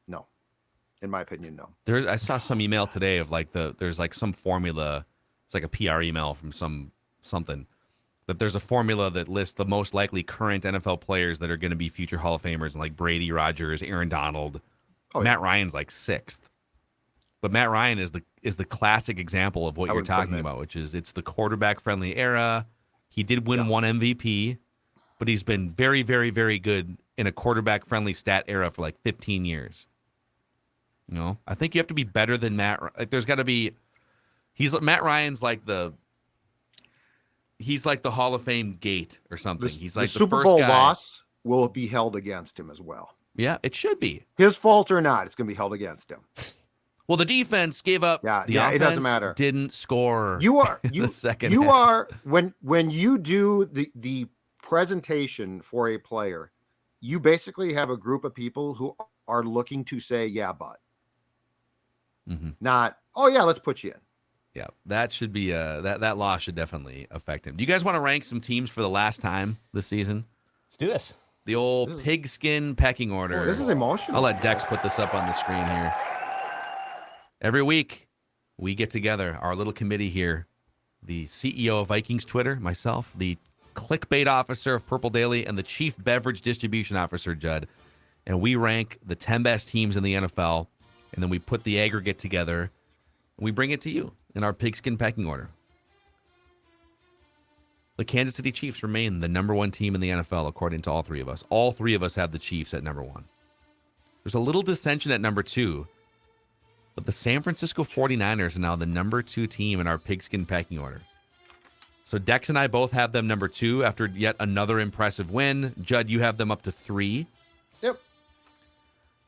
No, in my opinion, no. I saw some email today of like there's like some formula. It's like a PR email from something that there's a formula that lists the most likely current NFL players that are going to be future Hall of Famers, and like Brady, Rodgers, Aaron Donald. Matt Ryan's like 6th, but Matt Ryan is the classic example of what you're talking about, which is it's the quarterback friendly era. He did win 1 MVP, but he's been very, very, very good in a quarterback-friendly stat era for like 15 years. You know, I think you have to be better than Matt. Like, there's got to be. Matt Ryan's like he's like the Hall of Fame gate or something. He's like the Super first Bowl guy. loss will be held against him as well. Yeah, it should be his fault or not. It's going to be held against him. Well, the defense gave up. The offense it doesn't matter. Didn't score. The second. You half. are when you do the presentation for a player, you basically have a group of people who are looking to say, yeah, but not, oh yeah, let's put you in. Yeah, that should be that loss should definitely affect him. Do you guys want to rank some teams for the last time this season? Let's do this. The old pigskin pecking order. This is emotional. I'll let Dex put this up on the screen here. Every week, we get together, our little committee here, the CEO of Vikings Twitter, myself, the clickbait officer of Purple Daily, and the chief beverage distribution officer, Judd. And we rank the 10 best teams in the NFL, and then we put the aggregate together, and we bring it to you in our pigskin pecking order. The Kansas City Chiefs remain the number 1 team in the NFL, according to all 3 of us. All 3 of us have the Chiefs at number 1. There's a little dissension at number 2, but the San Francisco 49ers are now the number 2 team in our pigskin pecking order. So Dex and I both have them number 2 after yet another impressive win. Judd, you have them up to 3.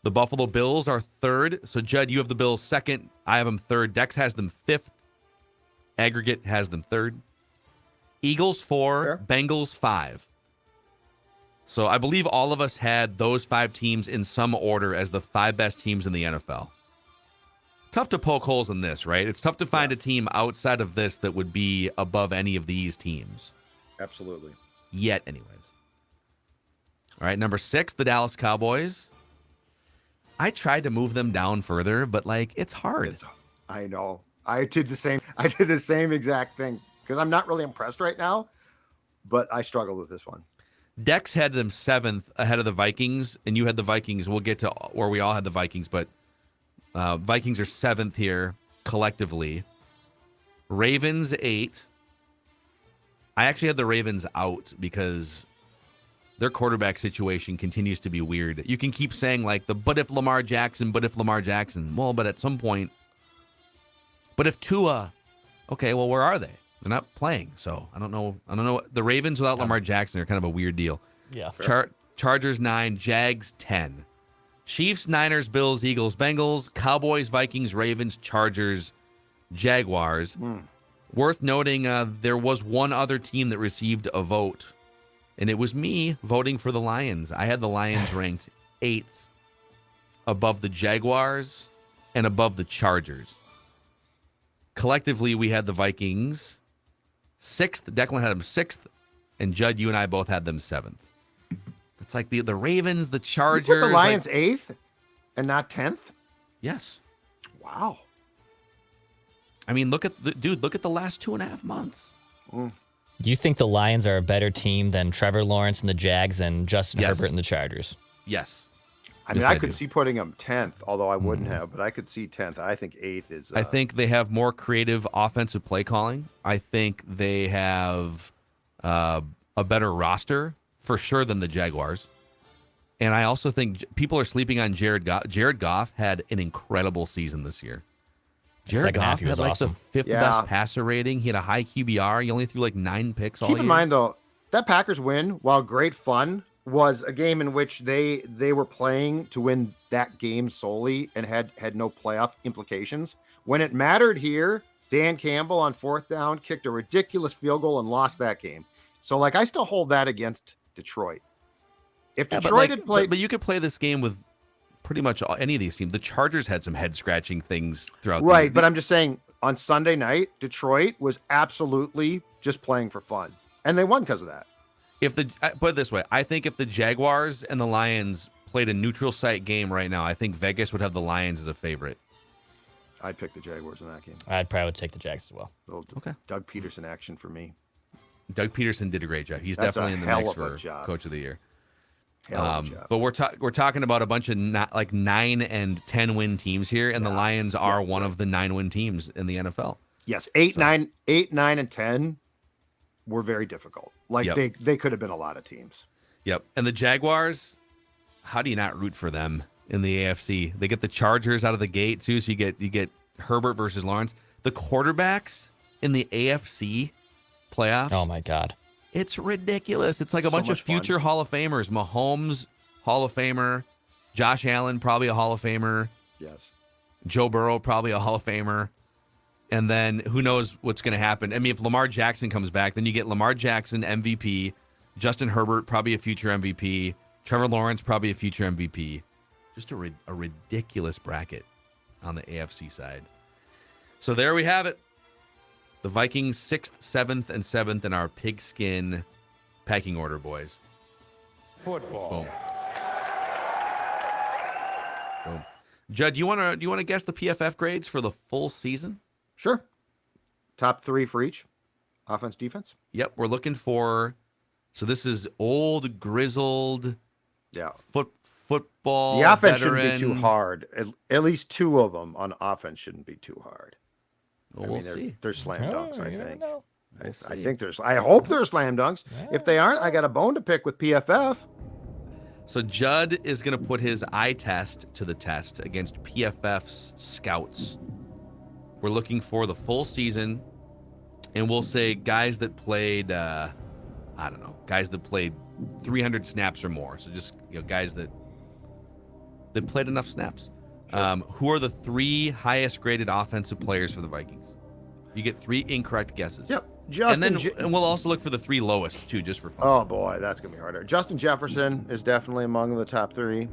The Buffalo Bills are third. So, Judd, you have the Bills second. I have them third. Dex has them fifth. Aggregate has them third. Eagles 4, Fair. Bengals 5. So I believe all of us had those 5 teams in some order as the 5 best teams in the NFL. Tough to poke holes in this, right? It's tough to find a team outside of this that would be above any of these teams. Absolutely. Yet, anyways. All right, number 6, the Dallas Cowboys. I tried to move them down further, but, like, it's hard. I know. I did the same exact thing because I'm not really impressed right now, but I struggled with this one. Dex had them 7th ahead of the Vikings, and you had the Vikings. We'll get to where we all had the Vikings, but Vikings are 7th here collectively. Ravens 8. I actually had the Ravens out because their quarterback situation continues to be weird. You can keep saying, like, but if Lamar Jackson. Well, but at some point, but if Tua, okay, well, where are they? They're not playing, so I don't know. The Ravens without Lamar Jackson are kind of a weird deal. Yeah. Chargers 9, Jags 10. Chiefs, Niners, Bills, Eagles, Bengals, Cowboys, Vikings, Ravens, Chargers, Jaguars. Worth noting, there was one other team that received a vote, and it was me voting for the Lions. I had the Lions ranked 8th above the Jaguars and above the Chargers. Collectively, we had the Vikings 6th. Declan had them 6th. And Judd, you and I both had them 7th. It's like the Ravens, the Chargers. You put the Lions 8th and not 10th? Yes. Wow. I mean, look at the last 2.5 months. Do you think the Lions are a better team than Trevor Lawrence and the Jags and Justin Herbert and the Chargers? Yes. I mean, I could see putting them 10th, although I wouldn't have, but I could see 10th. I think 8th is. I think they have more creative offensive play calling. I think they have a better roster for sure than the Jaguars. And I also think people are sleeping on Jared Goff. Jared Goff had an incredible season this year. Jared Goff had like the 5th best passer rating. He had a high QBR. He only threw like 9 picks all year. Keep in mind, though, that Packers win, while great fun, was a game in which they were playing to win that game solely and had no playoff implications. When it mattered here, Dan Campbell on 4th down kicked a ridiculous field goal and lost that game. So, like, I still hold that against Detroit. If Detroit had played... But you could play this game with pretty much any of these teams. The Chargers had some head-scratching things throughout Right, but I'm just saying, on Sunday night, Detroit was absolutely just playing for fun. And they won because of that. Put it this way, I think if the Jaguars and the Lions played a neutral site game right now, I think Vegas would have the Lions as a favorite. I'd pick the Jaguars in that game. I'd probably take the Jags as well. Okay. Doug Peterson action for me. Doug Peterson did a great job. He's definitely in the mix for Coach of the Year. But we're talking about a bunch of 9 and 10 win teams here, and the Lions are one of the 9 win teams in the NFL. Yes, 8, 9, and 10 were very difficult. Like they could have been a lot of teams. Yep. And the Jaguars, how do you not root for them in the AFC? They get the Chargers out of the gate too, so you get Herbert versus Lawrence. The quarterbacks in the AFC playoffs. Oh my God. It's ridiculous. It's like a bunch of future Hall of Famers. Mahomes, Hall of Famer. Josh Allen, probably a Hall of Famer. Yes. Joe Burrow, probably a Hall of Famer. And then who knows what's going to happen. I mean, if Lamar Jackson comes back, then you get Lamar Jackson, MVP. Justin Herbert, probably a future MVP. Trevor Lawrence, probably a future MVP. Just a ridiculous bracket on the AFC side. So there we have it. The Vikings 6th, 7th, and 7th in our pigskin packing order, boys. Football. Boom. Judd, do you want to guess the PFF grades for the full season? Sure. Top 3 for each. Offense, defense. Yep, we're looking for. So this is old, grizzled. Yeah. Football. The offense veteran. shouldn't be too hard. At least 2 of them on offense shouldn't be too hard. Well, we'll see. They're slam dunks, I think. We'll I think I hope they're slam dunks. Yeah. If they aren't, I got a bone to pick with PFF. So Judd is going to put his eye test to the test against PFF's scouts. We're looking for the full season, and we'll say guys that played, guys that played 300 snaps or more. So just guys that They played enough snaps. Who are the 3 highest graded offensive players for the Vikings? You get 3 incorrect guesses. Yep. And we'll also look for the 3 lowest too, just for fun. Oh boy, that's gonna be harder. Justin Jefferson is definitely among the top 3.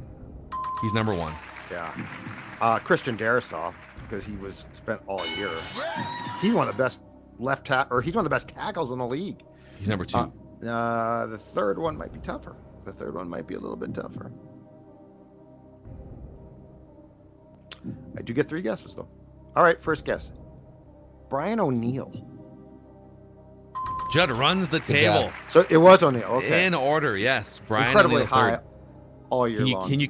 He's number 1. Yeah. Christian Darrisaw, because he was spent all year. He's one of the best he's one of the best tackles in the league. He's number 2. The third one might be tougher. The third one might be a little bit tougher. I do get 3 guesses though. All right, first guess. Brian O'Neill. Judd runs the table. So it was O'Neill. Okay. In order, yes. Brian Incredibly O'Neill high third. all year long. Can you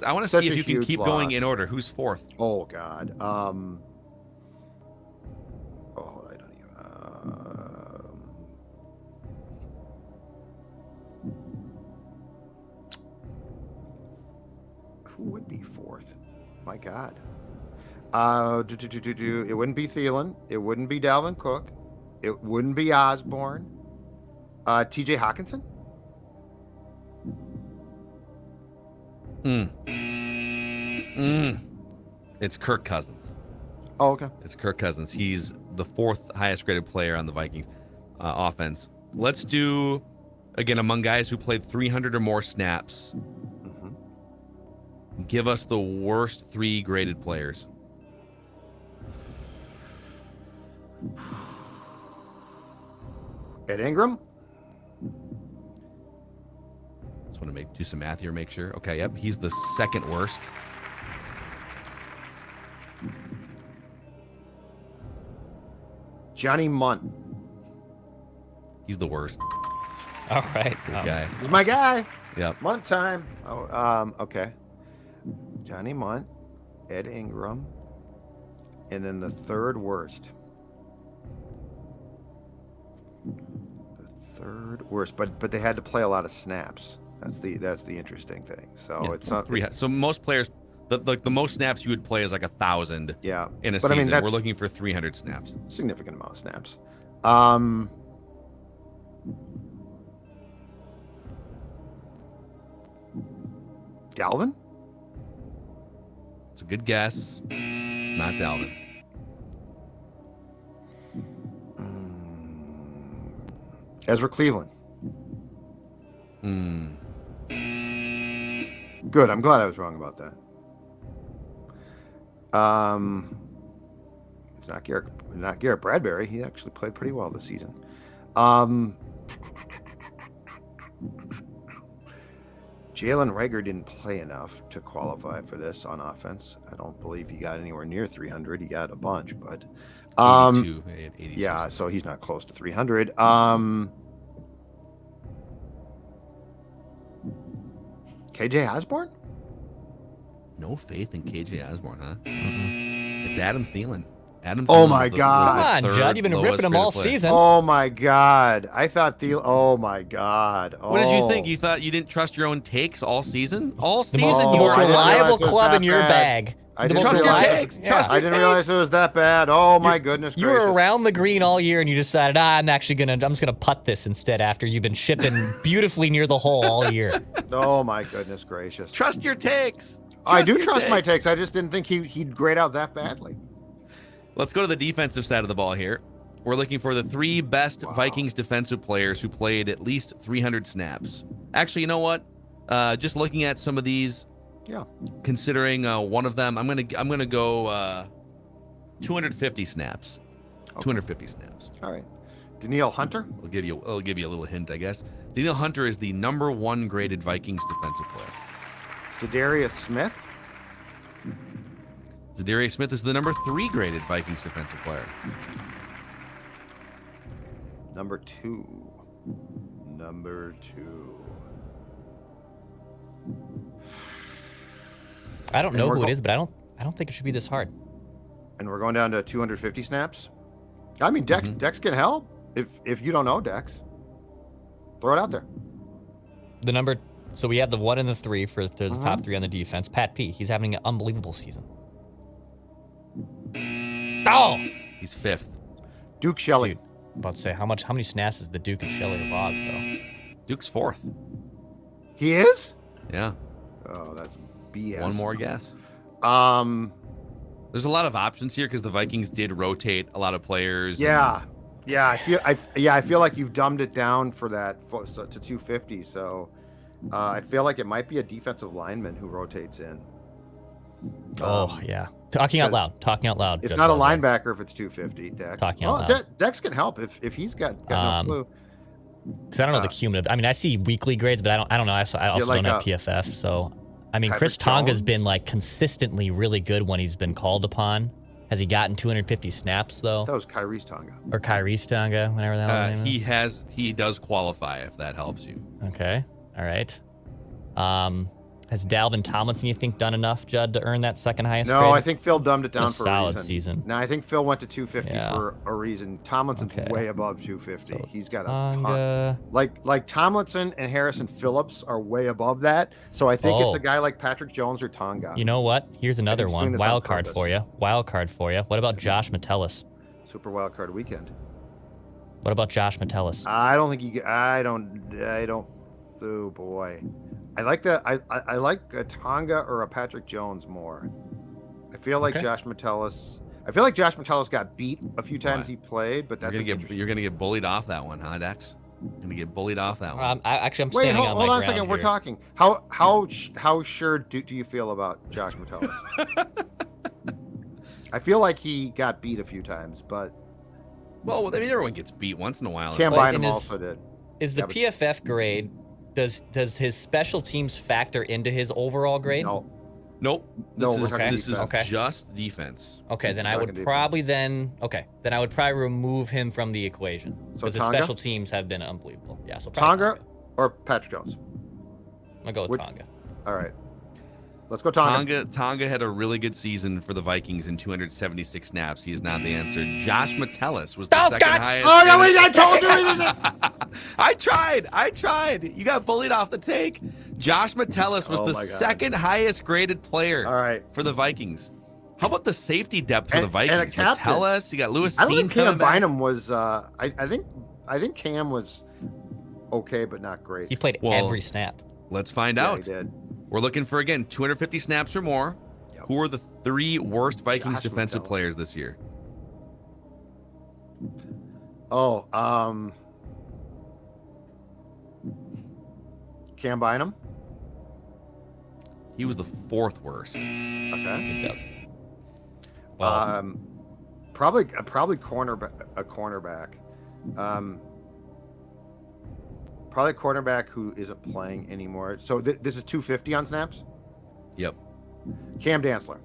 I want to Such see if a you can huge keep loss. going in order. Who's 4th? Oh God. I don't even. Who would be 4th? My God. It wouldn't be Thielen. It wouldn't be Dalvin Cook. It wouldn't be Osborne. T.J. Hawkinson. It's Kirk Cousins. Oh, okay. It's Kirk Cousins. He's the 4th highest graded player on the Vikings offense. Let's do, again, among guys who played 300 or more snaps. Give us the worst 3 graded players. Ed Ingram. Just want to do some math here, make sure. Okay, yep, he's the 2nd worst. Johnny Munt. He's the worst. All right. Good guy. He's my guy. Yep. Munt time. Okay. Johnny Munt, Ed Ingram, and then the 3rd worst. The 3rd worst, but they had to play a lot of snaps. That's the interesting thing. So Yeah, it's not. So most players, the most snaps you would play is like 1,000. Yeah. In a But I season. mean, that's We're looking for 300 snaps. significant amount of snaps. Dalvin? It's a good guess. It's not Dalvin. Ezra Cleveland. Good. I'm glad I was wrong about that. It's not Garrett Bradbury. He actually played pretty well this season. Jalen Reagor didn't play enough to qualify for this on offense. I don't believe he got anywhere near 300. He got a bunch, but 82. 82. yeah, so he's not close to 300. KJ Osborne? No faith in KJ Osborne, huh? It's Adam Thielen. Oh my God. Come on, Judd. You've been ripping him all season. Oh my God. I thought oh my God. What did you think? You thought you didn't trust your own takes all season? All The season, most, you the most were I didn't realize reliable it was club that in your bad. bag. I The didn't most Trust your reliable- takes. Yeah. Trust I your didn't realize it was that bad. Oh my goodness You gracious. were around the green all year, and you decided, I'm just gonna putt this instead. After you've been shipping beautifully near the hole all year. Oh my goodness gracious. Trust your takes. I do your trust my takes. takes. I just didn't think he'd grade out that badly. Let's go to the defensive side of the ball here. We're looking for the 3 best Vikings defensive players who played at least 300 snaps. Actually, you know what? Just looking at some of these, Yeah. considering one of them, I'm gonna go 250 snaps. Okay. 250 snaps. All right. Danielle Hunter? I'll give you a little hint, I guess. Danielle Hunter is the number 1 graded Vikings defensive player. Za'Darius Smith? Za'Darius Smith is the number 3 graded Vikings defensive player. Number 2. I don't And know we're who it go- is, but I don't think it should be this hard. And we're going down to 250 snaps. I mean, Dex can help. If you don't know Dex, throw it out there. So we have the 1 and the 3 for the top 3 on the defense. Pat P. He's having an unbelievable season. Oh, He's 5th. Duke Shelley. Dude, I'm about to say how many snaps is the Duke and Shelley logged though? Duke's 4th. He is? Yeah. Oh, that's BS. One more guess. There's a lot of options here because the Vikings did rotate a lot of players. Yeah. I feel like you've dumbed it down for that to 250. So I feel like it might be a defensive lineman who rotates in. Yeah. Talking out loud. It's Judge not a Sullivan. linebacker if it's 250, Dex. Talking out loud. Dex can help if he's got no clue. Because I don't know the cumulative. I mean, I see weekly grades, but I don't know. I also don't have PFF. So, I mean, Chris Tonga's been like consistently really good when he's been called upon. Has he gotten 250 snaps though? That was Kyrie's Tonga. Or Kyrie's Tonga, whatever the hell his name is. He does qualify if that helps you. Okay. All right. Has Dalvin Tomlinson, you think, done enough, Judd, to earn that second highest grade? No, I think Phil dumbed it down for a solid reason. season. No, I think Phil went to 250 for a reason. Tomlinson's way above 250. So He's got a ton. Like Tomlinson and Harrison Phillips are way above that. So I think it's a guy like Patrick Jones or Tonga. You know what? Here's another one. Wild card for you. What about Josh Metellus? Super wild card weekend. What about Josh Metellus? I don't think oh boy. I like a Tonga or a Patrick Jones more. I feel like Josh Metellus got beat a few times he played, but that's you're gonna get bullied off that one, huh, Dex? Gonna get bullied off that one. I'm standing on my hold on a second. ground We're here. talking. How sure do you feel about Josh Metellus? I feel like he got beat a few times, but well, I mean, everyone gets beat once in a while. Cam Bynum also did. Is the PFF grade? Does his special teams factor into his overall grade? No. Nope. This is okay. just defense. Okay, then I would probably remove him from the equation because his special teams have been unbelievable. Yeah, so Tonga or Patrick Jones. I'll go with Tonga. All right. Let's go Tonga. Tonga had a really good season for the Vikings in 276 snaps. He is not the answer. Josh Metellus was the second highest. Oh, no, wait, I told you. I tried. You got bullied off the take. Josh Metellus was the second highest graded player for the Vikings. How about the safety depth for the Vikings? Metellus, you got Lewis Seen coming back. Bynum was, I think Cam was okay, but not great. He played every snap. Let's find out. He did. We're looking for, again, 250 snaps or more. Yep. Who are the 3 worst Vikings defensive players this year? Oh, Cam Bynum. He was the 4th worst. Okay. Well, probably cornerback. Probably a cornerback who isn't playing anymore. So this is 250 on snaps? Yep. Cam Dantzler.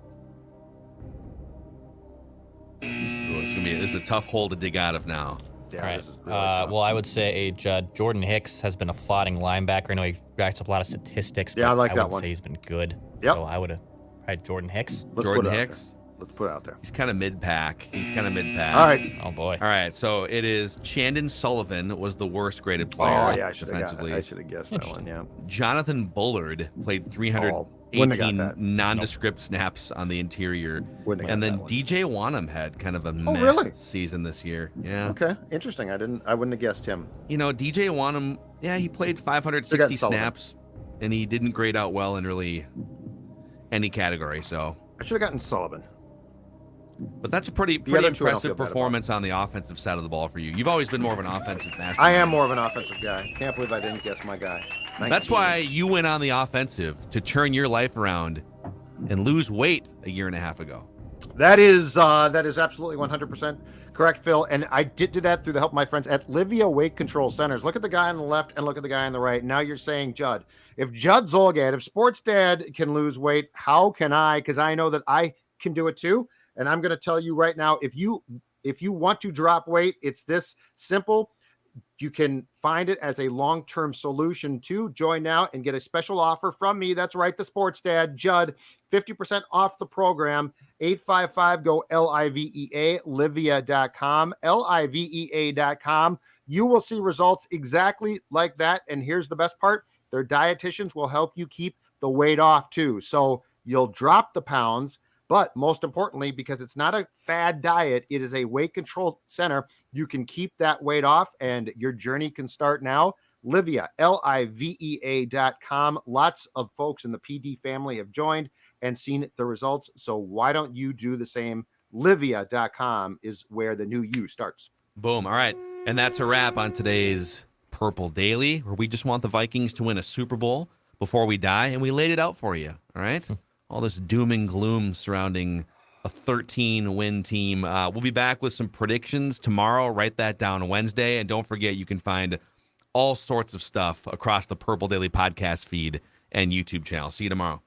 This is a tough hole to dig out of now. Yeah, all right. This is really tough. Well, I would say Jordan Hicks has been a plotting linebacker. I know he racks up a lot of statistics. Yeah, but I like that would one. Say he's been good. Yep. So I would have tried Jordan Hicks. Jordan Hicks. Let's put it out there. He's kind of mid-pack. All right. Oh, boy. All right, so it is Chandon Sullivan was the worst graded player defensively. I should have guessed that one, yeah. Jonathan Bullard played 318 nondescript snaps on the interior. And then DJ Wanham had kind of a meh season this year. Yeah. Okay, interesting. I wouldn't have guessed him. You know, DJ Wanham, he played 560 snaps, and he didn't grade out well in really any category, so. I should have gotten Sullivan. But that's a pretty impressive performance on the offensive side of the ball for you. You've always been more of an offensive master. I am more of an offensive guy. Can't believe I didn't guess my guy. That's why you went on the offensive to turn your life around and lose weight a year and a half ago. That is absolutely 100% correct, Phil. And I did do that through the help of my friends at Livia Weight Control Centers. Look at the guy on the left and look at the guy on the right. Now you're saying, Judd, if Judd Zolgad, if Sports Dad can lose weight, how can I? Because I know that I can do it too. And I'm going to tell you right now, if you want to drop weight, it's this simple. You can find it as a long-term solution too. Join now and get a special offer from me. That's right, the Sports Dad, Judd, 50% off the program. 855-GO-LIVEA, Livia.com, LIVEA.com. You will see results exactly like that. And here's the best part. Their dietitians will help you keep the weight off too. So you'll drop the pounds. But most importantly, because it's not a fad diet, it is a weight control center. You can keep that weight off and your journey can start now. Livea, LIVEA.com. Lots of folks in the PD family have joined and seen the results. So why don't you do the same? Livea.com is where the new you starts. Boom. All right. And that's a wrap on today's Purple Daily, where we just want the Vikings to win a Super Bowl before we die, and we laid it out for you. All right? All this doom and gloom surrounding a 13-win team. We'll be back with some predictions tomorrow. Write that down Wednesday. And don't forget, you can find all sorts of stuff across the Purple Daily podcast feed and YouTube channel. See you tomorrow.